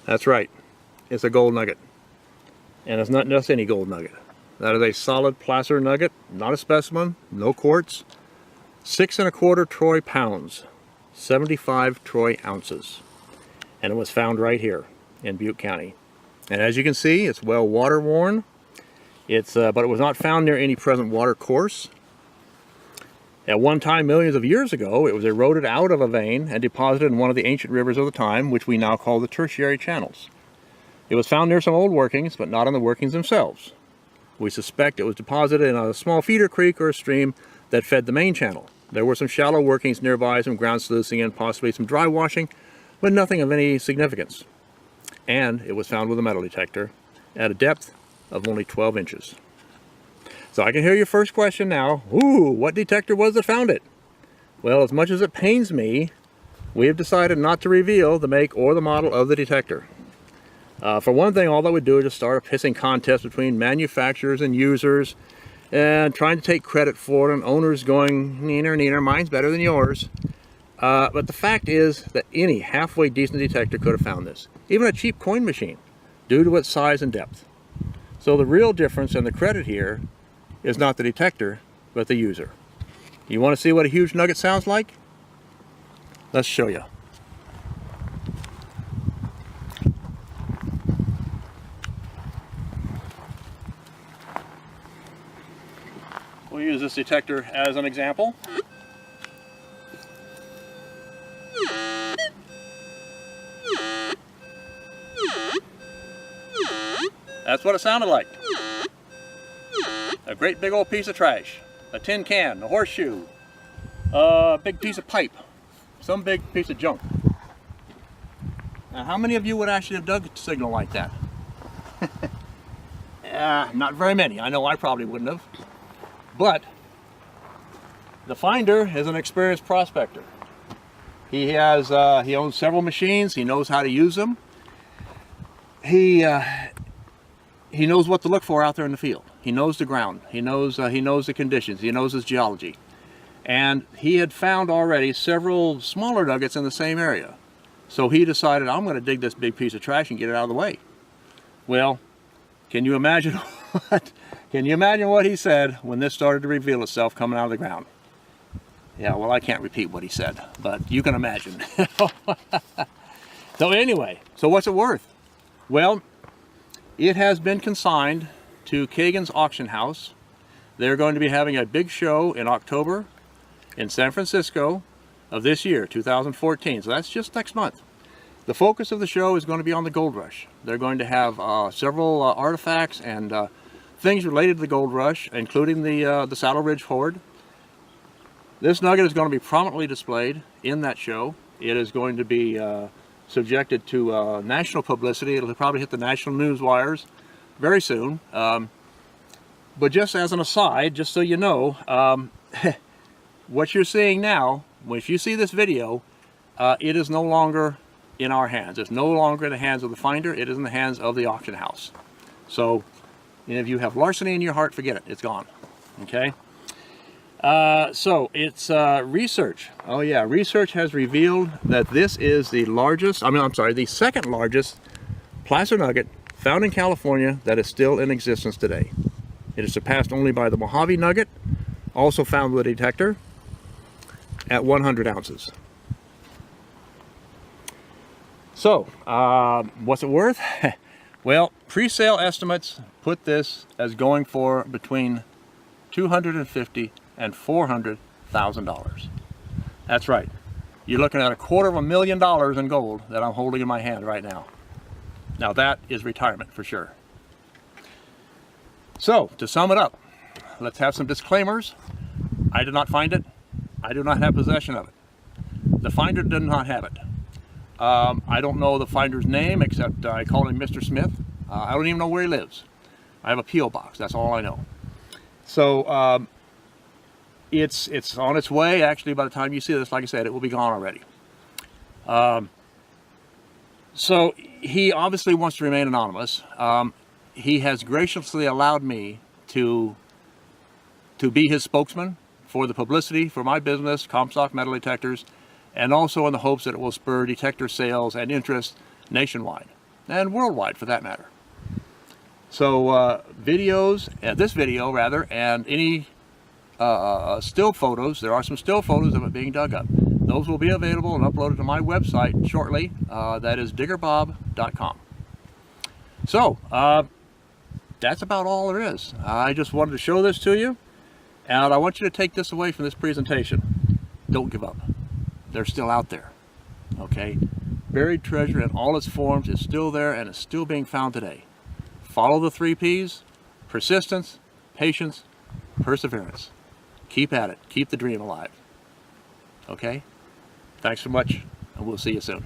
That's right. It's a gold nugget. And it's not just any gold nugget. That is a solid placer nugget, not a specimen, no quartz. 6 1/4 Troy pounds, 75 Troy ounces. And it was found right here in Butte County. And as you can see, it's well water worn. But it was not found near any present water course. At one time, millions of years ago, it was eroded out of a vein and deposited in one of the ancient rivers of the time, which we now call the tertiary channels. It was found near some old workings, but not on the workings themselves. We suspect it was deposited in a small feeder creek or a stream that fed the main channel. There were some shallow workings nearby, some ground sluicing and possibly some dry washing, but nothing of any significance. And it was found with a metal detector at a depth of only 12 inches. So I can hear your first question now. Ooh, what detector was that found it? Well, as much as it pains me, we have decided not to reveal the make or the model of the detector. For one thing, all that would do is just start a pissing contest between manufacturers and users and trying to take credit for it, and owners going, neener, neener, mine's better than yours. But the fact is that any halfway decent detector could have found this, even a cheap coin machine, due to its size and depth. So the real difference and the credit here is not the detector, but the user. You want to see what a huge nugget sounds like? Let's show you. We'll use this detector as an example. That's what it sounded like. A great big old piece of trash. A tin can, a horseshoe, a big piece of pipe, some big piece of junk. Now, how many of you would actually have dug a signal like that? Not very many. I know I probably wouldn't have. But the finder is an experienced prospector. He owns several machines. He knows how to use them. He knows what to look for out there in the field. He knows the ground. He knows the conditions. He knows his geology. And he had found already several smaller nuggets in the same area. So he decided, I'm going to dig this big piece of trash and get it out of the way. Well, can you imagine what he said when this started to reveal itself coming out of the ground? Yeah, well, I can't repeat what he said, but you can imagine. So anyway, so what's it worth? Well, it has been consigned to Kagan's Auction House. They're going to be having a big show in October in San Francisco of this year, 2014. So that's just next month. The focus of the show is going to be on the gold rush. They're going to have several artifacts and things related to the gold rush, including the Saddle Ridge Hoard. This nugget is going to be prominently displayed in that show. It is going to be subjected to national publicity. It'll probably hit the national news wires very soon. But just as an aside, just so you know, what you're seeing now, if you see this video, it is no longer in our hands. It's no longer in the hands of the finder. It is in the hands of the auction house. So if you have larceny in your heart, forget it. It's gone. Okay? So it's research. Oh yeah, research has revealed that this is the second largest placer nugget found in California that is still in existence today. It is surpassed only by the Mojave nugget, also found with a detector, at 100 ounces. So, what's it worth? Well, pre-sale estimates put this as going for between $250,000 and $400,000. That's right. You're looking at $250,000 in gold that I'm holding in my hand right now. Now that is retirement for sure. So, to sum it up, let's have some disclaimers. I did not find it. I do not have possession of it. The finder did not have it. I don't know the finder's name, except I call him Mr. Smith. I don't even know where he lives. I have a P.O. box, that's all I know. So it's on its way. Actually, by the time you see this, like I said, it will be gone already. So he obviously wants to remain anonymous. He has graciously allowed me to be his spokesman for the publicity for my business, Comstock Metal Detectors, and also in the hopes that it will spur detector sales and interest nationwide. and worldwide for that matter. So videos, this video rather, and any still photos, there are some still photos of it being dug up. Those will be available and uploaded to my website shortly. That is diggerbob.com. So that's about all there is. I just wanted to show this to you, and I want you to take this away from this presentation. Don't give up. They're still out there. Okay? Buried treasure in all its forms is still there, and it's still being found today. Follow the 3 P's: persistence, patience, perseverance. Keep at it. Keep the dream alive. Okay? Thanks so much, and we'll see you soon.